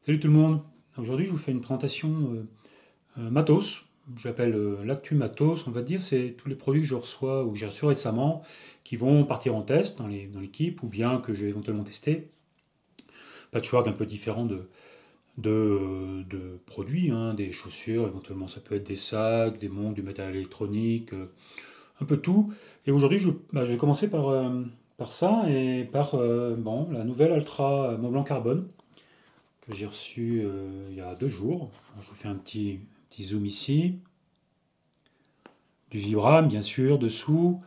Salut tout le monde. Aujourd'hui, je vous fais une présentation matos. J'appelle l'actu matos, on va dire. C'est tous les produits que je reçois ou que j'ai reçus récemment qui vont partir en test dans l'équipe ou bien que je vais éventuellement tester. Patchwork un peu différent de produits, hein, des chaussures, éventuellement ça peut être des sacs, des montres, du matériel électronique, un peu tout. Et aujourd'hui, je vais commencer par ça et par bon, la nouvelle Ultra Montblanc Carbone que j'ai reçu il y a 2 jours. Alors, je vous fais un petit zoom ici. Du Vibram, bien sûr, dessous.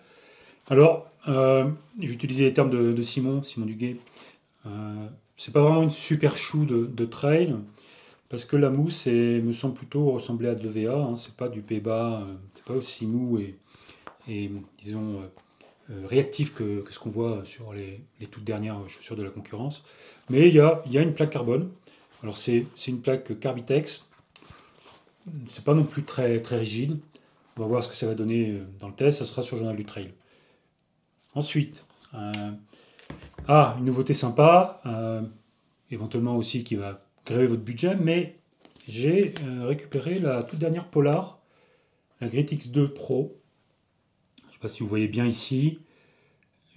Alors, j'ai utilisé les termes de Simon Duguay. C'est pas vraiment une super shoe de trail, parce que la mousse me semble plutôt ressembler à de l'EVA. Hein, c'est pas du P-Bas, c'est pas aussi mou et disons, réactif que ce qu'on voit sur les toutes dernières chaussures de la concurrence. Mais il y a une plaque carbone. Alors, c'est une plaque Carbitex. C'est pas non plus très rigide. On va voir ce que ça va donner dans le test. Ça sera sur le Journal du Trail. Ensuite, une nouveauté sympa, éventuellement aussi qui va gréver votre budget, mais j'ai récupéré la toute dernière Polar, la Grit X2 Pro. Je ne sais pas si vous voyez bien ici.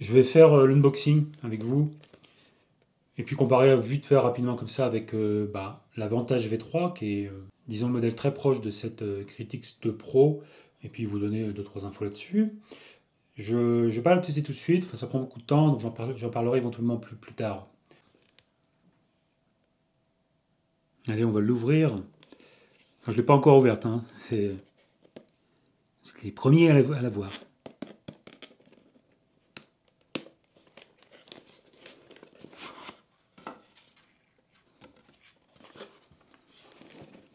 Je vais faire l'unboxing avec vous. Et puis comparer vite fait rapidement comme ça avec la Vantage V3 qui est disons le modèle très proche de cette Critix 2 Pro et puis vous donner 2-3 infos là-dessus. Je ne vais pas le tester tout de suite, enfin, ça prend beaucoup de temps donc j'en parlerai éventuellement plus tard. Allez, on va l'ouvrir. Enfin, je ne l'ai pas encore ouverte, hein. C'est les premiers à la voir.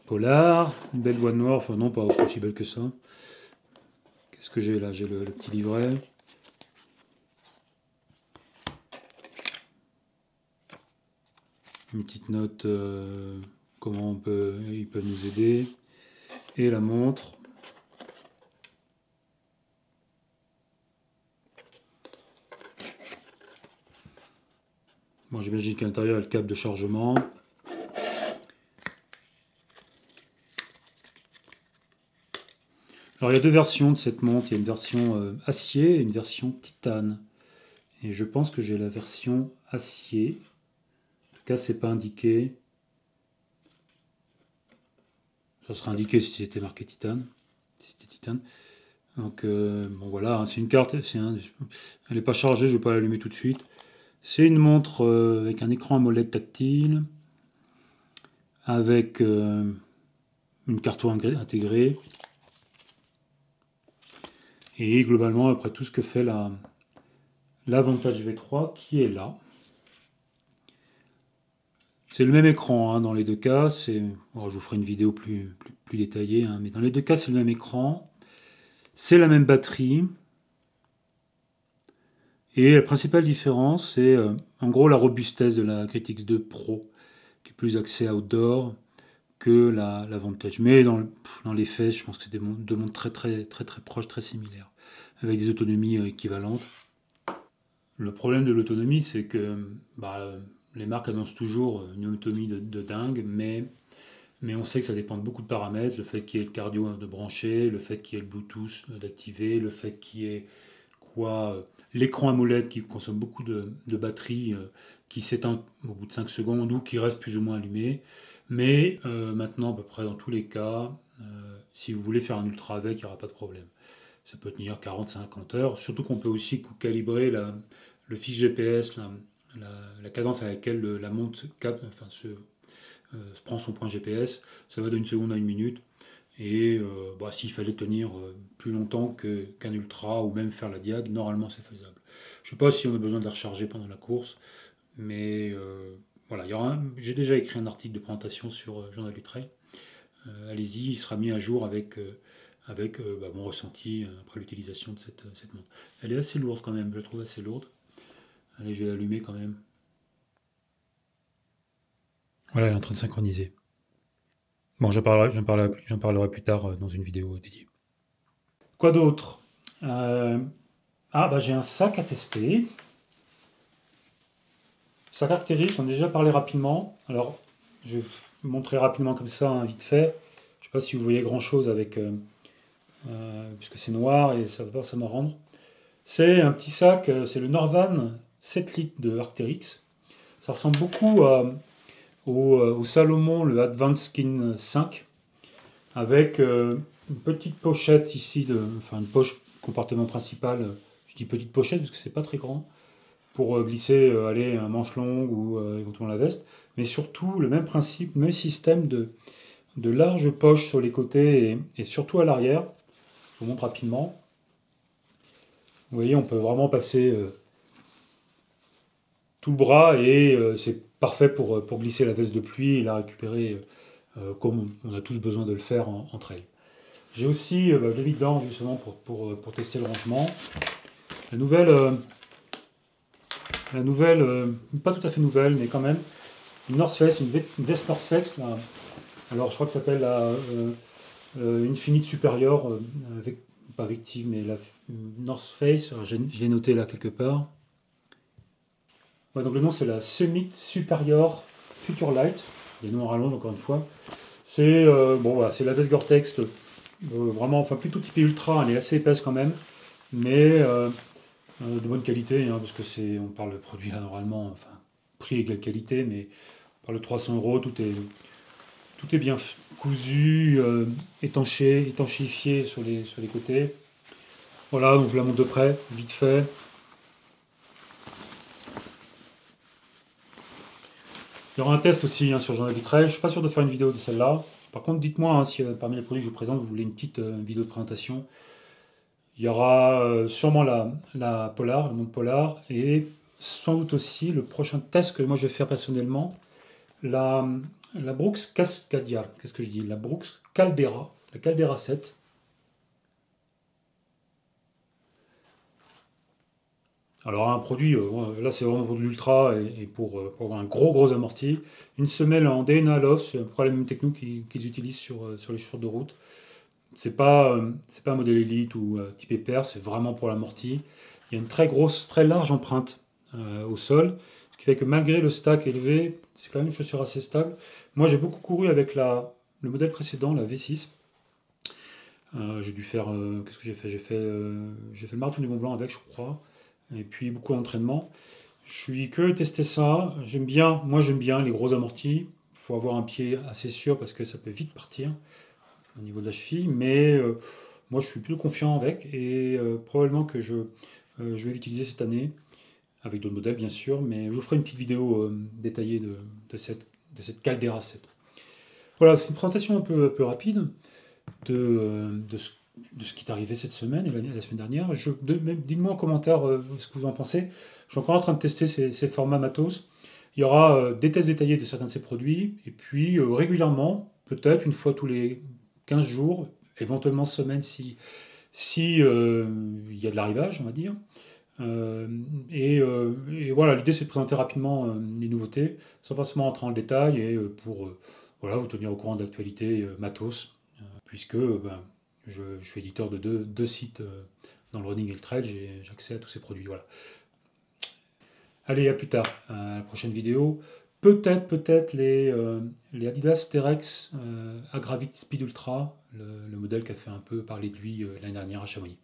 Polar, une belle boîte noire, enfin non pas aussi belle que ça. Qu'est-ce que j'ai là? J'ai le petit livret. Une petite note, comment ils peuvent nous aider. Et la montre. Bon, j'imagine qu'à l'intérieur, il y a le câble de chargement. Alors, il y a deux versions de cette montre. Il y a une version acier et une version titane. Et je pense que j'ai la version acier. En tout cas, c'est pas indiqué. Ça sera indiqué si c'était marqué titane. Si c'était titane. Donc, bon voilà, hein, c'est une carte. Elle n'est pas chargée, je ne vais pas l'allumer tout de suite. C'est une montre avec un écran AMOLED tactile, avec une carte intégrée. Et globalement, après tout ce que fait la Vantage V3 qui est là. C'est le même écran hein, dans les deux cas. Je vous ferai une vidéo plus détaillée, hein, mais dans les deux cas, c'est le même écran. C'est la même batterie. Et la principale différence, c'est en gros la robustesse de la Critix 2 Pro, qui est plus axée outdoor que la Vantage. Mais dans les faits, je pense que c'est deux montres très proches, très similaires, avec des autonomies équivalentes. Le problème de l'autonomie, c'est que les marques annoncent toujours une autonomie de dingue, mais on sait que ça dépend de beaucoup de paramètres, le fait qu'il y ait le cardio de brancher, le fait qu'il y ait le Bluetooth d'activer, le fait qu'il y ait l'écran AMOLED qui consomme beaucoup de batterie, qui s'éteint au bout de 5 secondes ou qui reste plus ou moins allumé. Mais maintenant, à peu près dans tous les cas, si vous voulez faire un ultra avec, il n'y aura pas de problème. Ça peut tenir 40-50 heures, surtout qu'on peut aussi calibrer le fixe GPS, la cadence à laquelle la montre prend son point GPS. Ça va d'une seconde à une minute. Et s'il fallait tenir plus longtemps qu'un ultra ou même faire la diag, normalement c'est faisable. Je ne sais pas si on a besoin de la recharger pendant la course, mais voilà, j'ai déjà écrit un article de présentation sur Journal du Trail. Allez-y, il sera mis à jour avec mon ressenti après l'utilisation de cette montre. Elle est assez lourde quand même, je la trouve assez lourde. Allez, je vais l'allumer quand même. Voilà, elle est en train de synchroniser. Bon, j'en parlerai plus tard dans une vidéo dédiée. Quoi d'autre j'ai un sac à tester. Ça caractérise, j'en ai déjà parlé rapidement. Alors, Je vais vous montrer rapidement comme ça, hein, vite fait. Je ne sais pas si vous voyez grand chose avec, puisque c'est noir et ça va pas ça me rendre. C'est un petit sac, c'est le Norvan 7 litres de Arc'teryx. Ça ressemble beaucoup au Salomon, le Advanced Skin 5, avec une petite pochette ici, enfin une poche compartiment principal. Je dis petite pochette parce que c'est pas très grand, pour glisser aller, un manche longue ou éventuellement la veste. Mais surtout le même principe, même système de larges poches sur les côtés et surtout à l'arrière. Je vous montre rapidement. Vous voyez, on peut vraiment passer tout le bras et c'est parfait pour glisser la veste de pluie et la récupérer comme on a tous besoin de le faire en trail. J'ai aussi, je l'ai mis dedans justement pour tester le rangement. La nouvelle, pas tout à fait nouvelle, mais quand même, une North Face, une veste North Face. Là. Alors je crois que ça s'appelle la Infinite Superior, avec, pas Vective, mais la North Face. Alors, je l'ai noté là quelque part. Ouais, donc le nom c'est la Summit Superior Future Light. Les noms en rallonge encore une fois. C'est bon, voilà, c'est la veste Gore-Tex, vraiment, enfin plutôt typée ultra, elle est assez épaisse quand même, mais de bonne qualité, hein, parce que on parle de produit là, normalement, enfin prix égale qualité, mais on parle de 300 euros, tout est bien cousu, étanchéifié sur les côtés. Voilà, donc je la montre de près, vite fait. Il y aura un test aussi, hein, sur Journal du Trail. Je ne suis pas sûr de faire une vidéo de celle-là. Par contre, dites-moi, hein, si parmi les produits que je vous présente, vous voulez une petite vidéo de présentation. Il y aura sûrement la Polar, le monde Polar, et sans doute aussi le prochain test que moi je vais faire personnellement, la, la Brooks Cascadia. Qu'est-ce que je dis? La Brooks Caldera, la Caldera 7. Alors un produit, là c'est vraiment pour de l'ultra et pour avoir un gros amorti. Une semelle en DNA Love, c'est à peu près la même techno qu'ils utilisent sur les chaussures de route. C'est pas un modèle élite ou type pair, c'est vraiment pour l'amorti. Il y a une très grosse, très large empreinte au sol, ce qui fait que malgré le stack élevé, c'est quand même une chaussure assez stable. Moi j'ai beaucoup couru avec le modèle précédent, la V6. J'ai dû faire, qu'est-ce que j'ai fait? J'ai fait le marathon du Mont Blanc avec, je crois, et puis beaucoup d'entraînement. Je suis que tester ça. Moi j'aime bien les gros amortis. Il faut avoir un pied assez sûr parce que ça peut vite partir au niveau de la cheville, mais moi je suis plutôt confiant avec et probablement que je vais l'utiliser cette année avec d'autres modèles bien sûr, mais je vous ferai une petite vidéo détaillée de cette Caldera 7. Voilà, c'est une présentation un peu rapide de, de ce qui est arrivé cette semaine et la semaine dernière. Dites-moi en commentaire ce que vous en pensez. Je suis encore en train de tester ces formats matos. Il y aura des tests détaillés de certains de ces produits, et puis régulièrement, peut-être une fois tous les 15 jours, éventuellement semaine si il y a de l'arrivage, on va dire. Euh, et voilà, l'idée c'est de présenter rapidement les nouveautés, sans forcément entrer en détail, et pour voilà, vous tenir au courant de l'actualité matos, puisque ben, je suis éditeur de deux sites dans le running et le trail, j'ai accès à tous ces produits. Voilà. Allez, à plus tard, à la prochaine vidéo. Peut-être les Adidas T-Rex Agravit Speed Ultra, le modèle qui a fait un peu parler de lui l'année dernière à Chamonix.